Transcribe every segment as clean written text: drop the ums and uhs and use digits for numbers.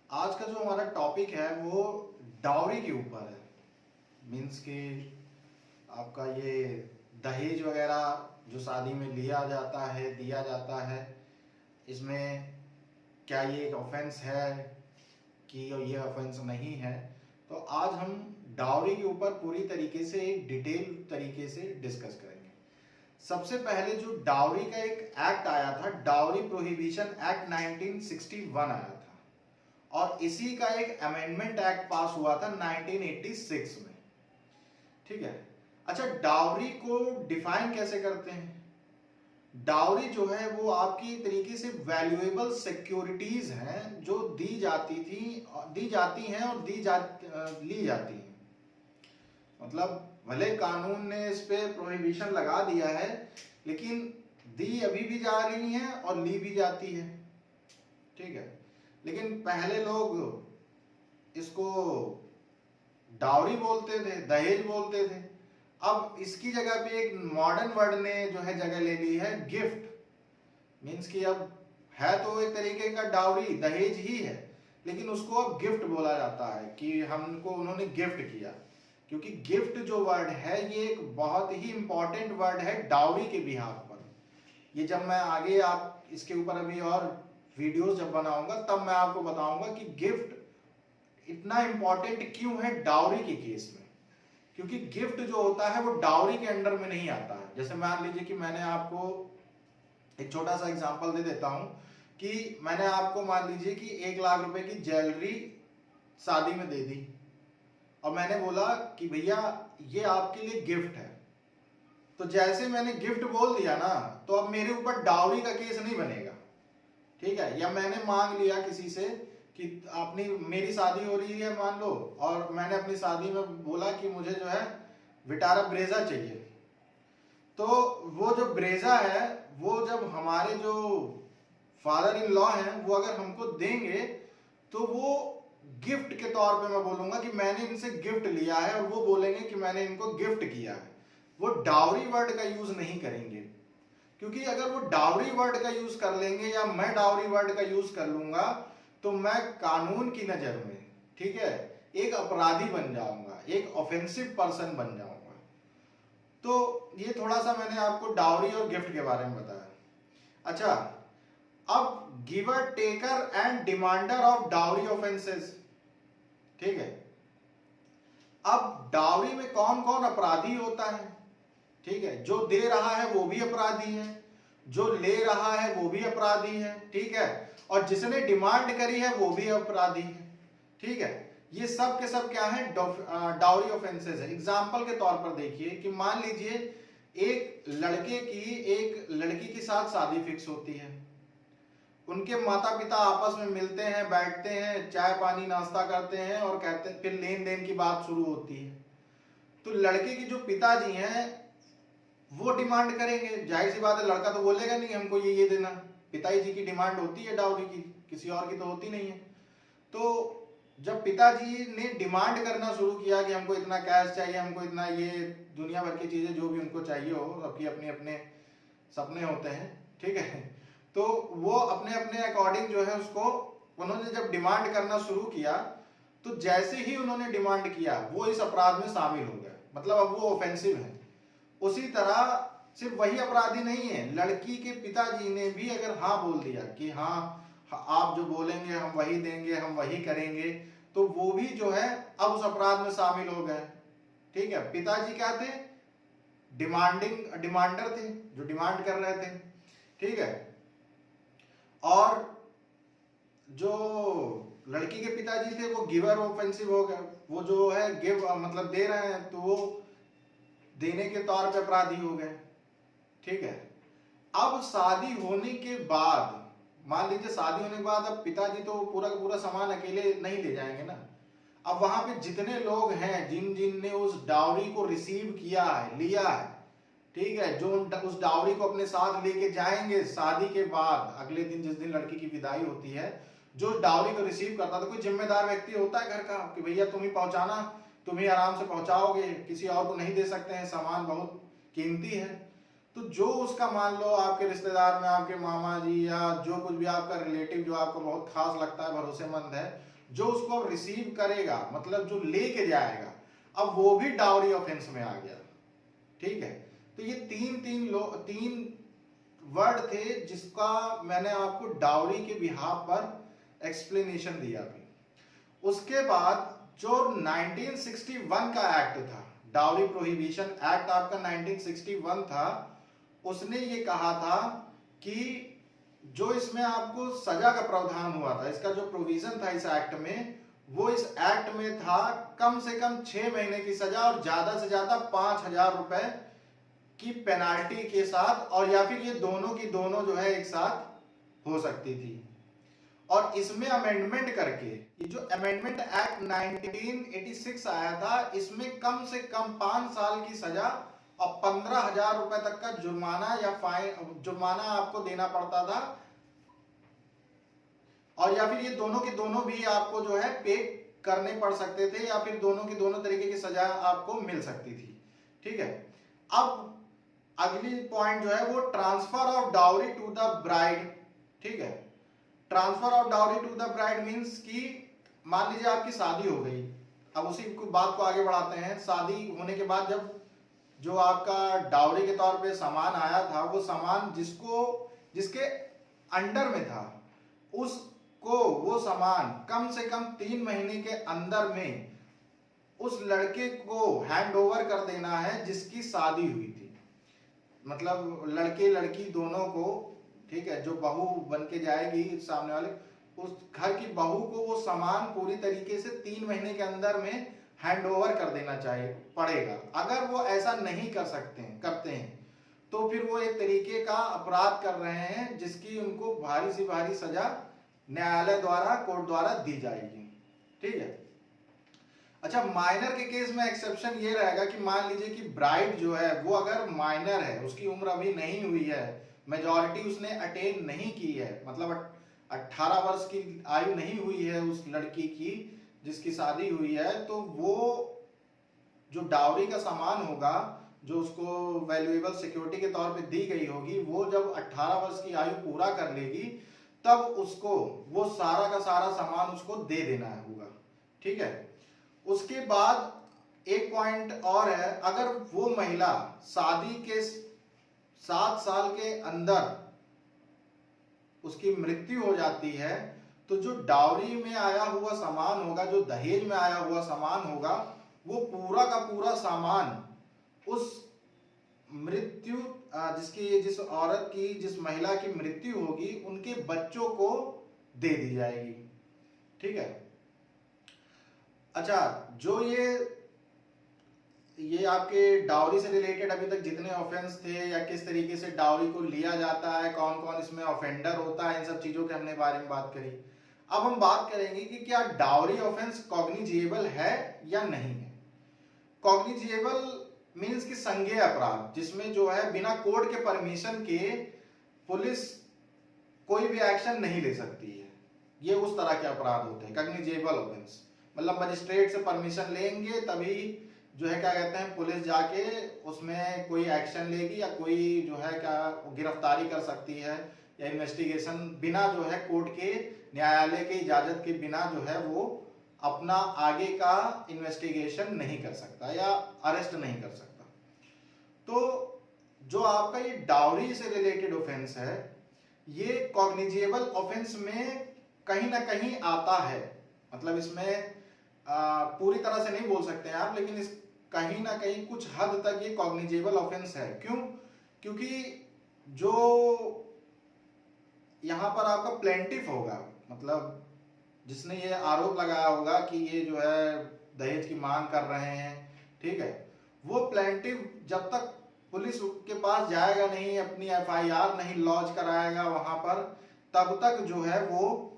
आज का जो हमारा टॉपिक है वो डाउरी के ऊपर है। मीन्स कि आपका ये दहेज वगैरह जो शादी में लिया जाता है, दिया जाता है, इसमें क्या ये एक ऑफेंस है कि ये ऑफेंस नहीं है। तो आज हम डाउरी के ऊपर पूरी तरीके से एक डिटेल तरीके से डिस्कस करेंगे। सबसे पहले जो डाउरी का एक एक्ट आया था, डाउरी प्रोहिबिशन एक्ट 1961 आया था, और इसी का एक अमेंडमेंट एक्ट पास हुआ था 1986 में। ठीक है। अच्छा, डाउरी को डिफाइन कैसे करते हैं? डाउरी जो है वो आपकी तरीके से वैल्यूएबल सिक्योरिटीज हैं जो दी जाती हैं और ली जाती हैं। मतलब भले कानून ने इस पे प्रोहिबिशन लगा दिया है, लेकिन दी अभी भी जा रही हैं और ली भी जाती है। ठीक है। लेकिन पहले लोग इसको डाउरी बोलते थे, दहेज बोलते थे। अब इसकी जगह पे एक मॉडर्न वर्ड ने जो है जगह ले ली है, गिफ्ट। मीन्स कि अब है तो एक तरीके का डाउरी, दहेज ही है, लेकिन उसको अब गिफ्ट बोला जाता है कि हमको उन्होंने गिफ्ट किया। क्योंकि गिफ्ट जो वर्ड है ये एक बहुत ही इंपॉर्टेंट वर्ड है डाउरी के बिहाफ पर। ये जब मैं आगे आप इसके ऊपर अभी और वीडियोस जब बनाऊंगा तब मैं आपको बताऊंगा कि गिफ्ट इतना इंपॉर्टेंट क्यों है डाउरी के केस में। क्योंकि गिफ्ट जो होता है वो डाउरी के अंडर में नहीं आता है। जैसे मान लीजिए कि मैंने आपको एक छोटा सा एग्जांपल दे देता हूं कि मैंने आपको मान लीजिए कि 1 लाख रुपए की ज्वेलरी शादी में दे दी, और मैंने बोला कि भैया ये आपके लिए गिफ्ट है। तो जैसे मैंने गिफ्ट बोल दिया ना, तो अब मेरे ऊपर डाउरी का केस नहीं बनेगा। ठीक है। या मैंने मांग लिया किसी से कि अपनी मेरी शादी हो रही है मान लो, और मैंने अपनी शादी में बोला कि मुझे जो है विटारा ब्रेजा चाहिए। तो वो जो ब्रेजा है वो जब हमारे जो फादर इन लॉ हैं वो अगर हमको देंगे तो वो गिफ्ट के तौर पे मैं बोलूंगा कि मैंने इनसे गिफ्ट लिया है, और वो बोलेंगे कि मैंने इनको गिफ्ट किया है। वो डाउरी वर्ड का यूज नहीं करेंगे। क्योंकि अगर वो डाउरी वर्ड का यूज कर लेंगे या मैं डाउरी वर्ड का यूज कर लूंगा तो मैं कानून की नजर में, ठीक है, एक अपराधी बन जाऊंगा, एक ऑफेंसिव पर्सन बन जाऊंगा। तो ये थोड़ा सा मैंने आपको डाउरी और गिफ्ट के बारे में बताया। अच्छा, अब giver taker and demander of dowry offences. ठीक है। अब डाउरी में कौन कौन अपराधी होता है? ठीक है। जो दे रहा है वो भी अपराधी है, जो ले रहा है वो भी अपराधी है, ठीक है, और जिसने डिमांड करी है वो भी अपराधी है। ठीक है। ये सब के सब क्या है? डाउरी ऑफेंसेस है। एग्जाम्पल के तौर पर देखिए कि मान लीजिए एक लड़के की एक लड़की के साथ शादी फिक्स होती है। उनके माता पिता आपस में मिलते हैं, बैठते हैं, चाय पानी नाश्ता करते हैं, और कहते हैं, फिर लेन देन की बात शुरू होती है। तो लड़के के जो पिताजी हैं वो डिमांड करेंगे। जाहिर सी बात है, लड़का तो बोलेगा नहीं हमको ये देना। पिताजी जी की डिमांड होती है डाउरी की, किसी और की तो होती नहीं है। तो जब पिताजी ने डिमांड करना शुरू किया कि हमको इतना कैश चाहिए, हमको इतना, ये दुनिया भर की चीजें जो भी उनको चाहिए हो, सबकी अपने अपने सपने होते हैं। ठीक है। तो वो अपने अपने अकॉर्डिंग जो है उसको उन्होंने जब डिमांड करना शुरू किया, तो जैसे ही उन्होंने डिमांड किया वो इस अपराध में शामिल हो गए। मतलब अब वो ऑफेंसिव है। उसी तरह सिर्फ वही अपराधी नहीं है, लड़की के पिताजी ने भी अगर हाँ बोल दिया कि हाँ आप जो बोलेंगे हम वही देंगे, हम वही करेंगे, तो वो भी जो है अब उस अपराध में शामिल हो गए। ठीक है। पिताजी क्या थे? डिमांडर थे, जो डिमांड कर रहे थे। ठीक है। और जो लड़की के पिताजी थे वो गिवर ऑफेंसिव हो गए। वो जो है गिव मतलब दे रहे हैं, तो वो देने के तौर पे अपराधी हो गए। ठीक है। अब शादी होने के बाद, मान लीजिए शादी होने के बाद अब पिताजी तो पूरा का पूरा सामान अकेले नहीं ले जाएंगे ना। अब वहां पे जितने लोग हैं जिन जिन ने उस डाउरी को रिसीव किया है, लिया है, ठीक है, जो उस डाउरी को अपने साथ लेके जाएंगे शादी के बाद, अगले दिन जिस दिन लड़की की विदाई होती है, जो डाउरी को रिसीव करता, तो कोई जिम्मेदार व्यक्ति होता है घर का कि भैया तुम ही पहुंचाना, तुम ही आराम से पहुंचाओगे, किसी और को नहीं दे सकते हैं, सामान बहुत कीमती है। तो जो उसका मान लो आपके रिश्तेदार में आपके मामा जी या जो कुछ भी आपका रिलेटिव जो आपको बहुत खास लगता है, भरोसेमंद है, जो उसको रिसीव करेगा, मतलब जो लेके जाएगा, अब वो भी डाउरी ऑफेंस में आ गया। ठीक है, तो ये तीन वर्ड थे जिसका मैंने आपको डाउरी के बिहाफ पर एक्सप्लेनेशन दिया अभी। उसके बाद जो 1961 का एक्ट था, डाउरी प्रोहिबिशन एक्ट आपका 1961 था, उसने ये कहा था कि जो इसमें आपको सजा का प्रावधान हुआ था, इसका जो प्रोविजन था इस एक्ट में, वो इस एक्ट में था कम से कम 6 महीने की सजा और ज्यादा से ज्यादा 5,000 रुपए की पेनाल्टी के साथ, और या फिर ये दोनों की दोनों जो है एक साथ हो सकती थी। और इसमें अमेंडमेंट करके, ये जो अमेंडमेंट एक्ट 1986 आया था, इसमें कम से कम 5 साल की सजा और 15,000 रुपए तक का जुर्माना या फाइन, जुर्माना आपको देना पड़ता था, और या फिर ये दोनों के दोनों भी आपको जो है पे करने पड़ सकते थे, या फिर दोनों की दोनों तरीके की सजा आपको मिल सकती थी। ठीक है, अब अगली पॉइंट जो है वो transfer of dowry to the bride. ठीक है, transfer of dowry to the bride means कि मान लीजिए आपकी शादी हो गई, अब उसी बात को आगे बढ़ाते हैं। शादी होने के बाद जब जो आपका डाउरी के तौर पे सामान आया था, वो सामान जिसके अंडर में था, उसको वो सामान कम से कम 3 महीने के अंदर में उस लड़के को हैंड ओवर कर देना है जिसकी शादी हुई थी। मतलब लड़के लड़की दोनों को, ठीक है, जो बहू बन के जाएगी सामने वाले, उस घर की बहू को वो सामान पूरी तरीके से 3 महीने के अंदर में हैंड ओवर कर देना चाहिए पड़ेगा। अगर वो ऐसा नहीं करते हैं तो फिर वो एक तरीके का अपराध कर रहे हैं, जिसकी उनको भारी से भारी सजा न्यायालय द्वारा, कोर्ट द्वारा दी जाएगी। ठीक है, अच्छा, माइनर के केस में एक्सेप्शन ये रहेगा कि मान लीजिए कि ब्राइड जो है वो अगर माइनर है, उसकी उम्र अभी नहीं हुई है, मेजॉरिटी उसने अटेन नहीं की है, मतलब 18 वर्ष की आयु नहीं हुई है उस लड़की की जिसकी शादी हुई है, तो वो जो डाउरी का सामान होगा, जो उसको वैल्यूएबल सिक्योरिटी के तौर पे दी गई होगी, वो जब 18 वर्ष की आयु पूरा कर लेगी तब उसको वो सारा का सारा सामान उसको दे देना होगा। ठीक है, उसके बाद एक पॉइंट और है, अगर वो महिला शादी के 7 साल के अंदर उसकी मृत्यु हो जाती है, तो जो डाउरी में आया हुआ सामान होगा, जो दहेज में आया हुआ सामान होगा, वो पूरा का पूरा सामान उस मृत्यु जिस औरत की, जिस महिला की मृत्यु होगी, उनके बच्चों को दे दी जाएगी। ठीक है, अच्छा, जो ये आपके डाउरी से रिलेटेड अभी तक जितने ऑफेंस थे, या किस तरीके से डाउरी को लिया जाता है, कौन कौन इसमें ऑफेंडर होता है, इन सब चीजों के हमने बारे में बात करी। अब हम बात करेंगे कि क्या डाउरी ऑफेंस कॉग्निजेबल है या नहीं है। कॉग्निजेबल मींस कि संज्ञेय अपराध, जिसमें जो है बिना कोर्ट के परमिशन के पुलिस कोई भी एक्शन नहीं ले सकती है, ये उस तरह के अपराध होते हैं कॉग्निजेबल ऑफेंस। मतलब मजिस्ट्रेट से परमिशन लेंगे तभी जो है क्या कहते हैं, पुलिस जाके उसमें कोई एक्शन लेगी, या कोई जो है क्या गिरफ्तारी कर सकती है, या इन्वेस्टिगेशन बिना जो है कोर्ट के, न्यायालय के इजाजत के बिना जो है वो अपना आगे का इन्वेस्टिगेशन नहीं कर सकता या अरेस्ट नहीं कर सकता। तो जो आपका ये डाउरी से रिलेटेड ऑफेंस है, ये कॉग्निजेबल ऑफेंस में कहीं ना कहीं आता है। मतलब इसमें पूरी तरह से नहीं बोल सकते हैं आप, लेकिन इस कहीं ना कहीं कुछ हद तक ये कॉग्निजेबल ऑफेंस है। क्यों? क्योंकि जो यहां पर आपका प्लेंटिफ होगा, मतलब जिसने ये आरोप लगाया होगा कि ये जो है दहेज की मांग कर रहे हैं, ठीक है, वो प्लेंटिफ जब तक पुलिस के पास जाएगा नहीं, अपनी एफआईआर नहीं लॉन्च कराएगा वहां पर, तब तक जो है वो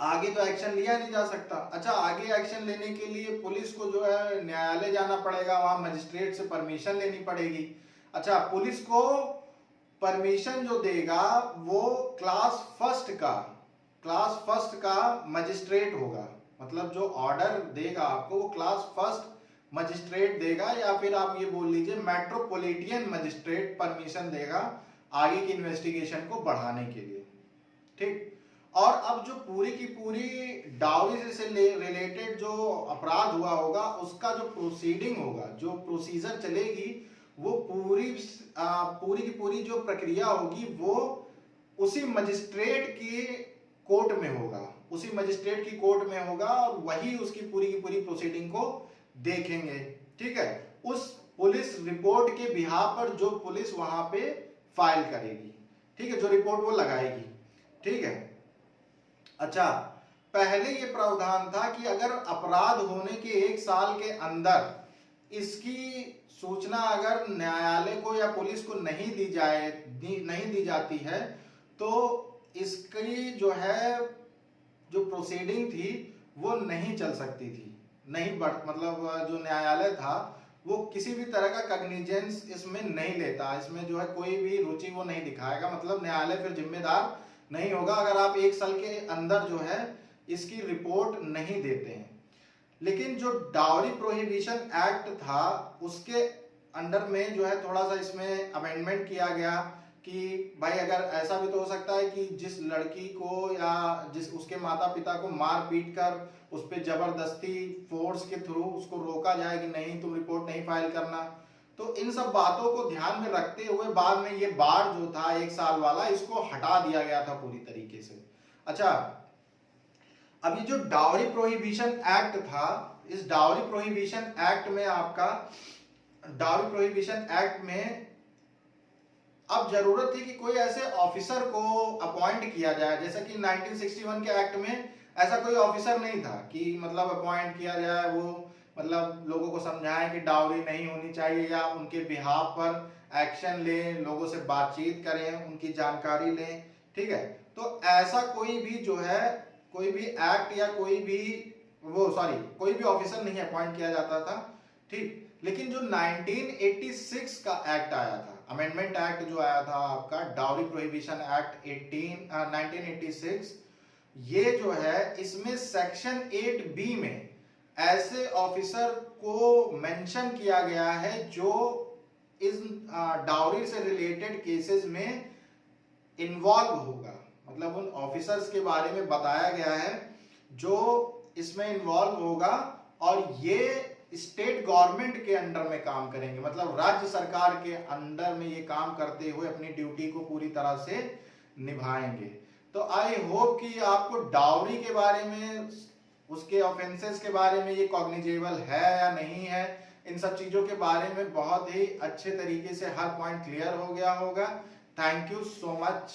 आगे तो एक्शन लिया नहीं जा सकता। अच्छा, आगे एक्शन लेने के लिए पुलिस को जो है न्यायालय जाना पड़ेगा, वहां मजिस्ट्रेट से परमिशन लेनी पड़ेगी। अच्छा, पुलिस को परमिशन जो देगा वो क्लास फर्स्ट का मजिस्ट्रेट होगा। मतलब जो ऑर्डर देगा आपको वो क्लास फर्स्ट मजिस्ट्रेट देगा, या फिर आप ये बोल लीजिए मेट्रोपॉलिटन मजिस्ट्रेट परमिशन देगा आगे की इन्वेस्टिगेशन को बढ़ाने के लिए। ठीक, और अब जो पूरी की पूरी डाउरी से रिलेटेड जो अपराध हुआ होगा उसका जो प्रोसीडिंग होगा, जो प्रोसीजर चलेगी, वो पूरी की पूरी जो प्रक्रिया होगी वो उसी मजिस्ट्रेट की कोर्ट में होगा, उसी मजिस्ट्रेट की कोर्ट में होगा और वही उसकी पूरी की पूरी प्रोसीडिंग को देखेंगे। ठीक है, उस पुलिस रिपोर्ट के बिहाफ पर जो पुलिस वहां पे फाइल करेगी, ठीक है, जो रिपोर्ट वो लगाएगी। ठीक है, अच्छा, पहले ये प्रावधान था कि अगर अपराध होने के 1 साल के अंदर इसकी सूचना अगर न्यायालय को या पुलिस को नहीं दी जाती है तो इसकी जो है जो प्रोसीडिंग थी वो नहीं चल सकती थी, नहीं बढ़ मतलब जो न्यायालय था वो किसी भी तरह का कॉग्निजेंस इसमें नहीं लेता, इसमें जो है कोई भी रुचि वो नहीं दिखाएगा, मतलब न्यायालय फिर जिम्मेदार नहीं होगा अगर आप 1 साल के अंदर जो है इसकी रिपोर्ट नहीं देते हैं। लेकिन जो डाउरी प्रोहिबिशन एक्ट था उसके अंडर में जो है थोड़ा सा इसमें अमेंडमेंट किया गया कि भाई अगर ऐसा भी तो हो सकता है कि जिस लड़की को या जिस उसके माता पिता को मार पीट कर उस पर जबरदस्ती फोर्स के थ्रू उसको रोका जाए कि नहीं तुम रिपोर्ट नहीं फाइल करना, तो इन सब बातों को ध्यान में रखते हुए बाद में ये बार जो था 1 साल वाला इसको हटा दिया गया था पूरी तरीके से। अच्छा, अभी जो डाउरी प्रोहिबिशन एक्ट था, इस डाउरी प्रोहिबिशन एक्ट में आपका डाउरी प्रोहिबिशन एक्ट में अब जरूरत थी कि कोई ऐसे ऑफिसर को अपॉइंट किया जाए, जैसे कि 1961 के एक्ट में ऐसा कोई ऑफिसर नहीं था कि मतलब अपॉइंट किया जाए, वो मतलब लोगों को समझाएं कि डाउरी नहीं होनी चाहिए या उनके बिहाफ पर एक्शन लें, लोगों से बातचीत करें, उनकी जानकारी लें। ठीक है, तो ऐसा कोई भी जो है कोई भी एक्ट या कोई भी ऑफिसर नहीं अपॉइंट किया जाता था। ठीक, लेकिन जो 1986 का एक्ट आया था, अमेंडमेंट एक्ट जो आया था आपका डाउरी प्रोहिबिशन एक्ट 1986, ये जो है इसमें सेक्शन 8B में ऐसे ऑफिसर को मेंशन किया गया है जो इस डाउरी से रिलेटेड केसेस में इन्वॉल्व होगा, मतलब उन ऑफिसर्स के बारे में बताया गया है जो इसमें इन्वॉल्व होगा और ये स्टेट गवर्नमेंट के अंडर में काम करेंगे, मतलब राज्य सरकार के अंडर में ये काम करते हुए अपनी ड्यूटी को पूरी तरह से निभाएंगे। तो आई होप कि आपको डाउरी के बारे में, उसके ऑफेंसेस के बारे में ये कॉग्निजेबल है या नहीं है, इन सब चीजों के बारे में बहुत ही अच्छे तरीके से हर पॉइंट क्लियर हो गया होगा। Thank you so much.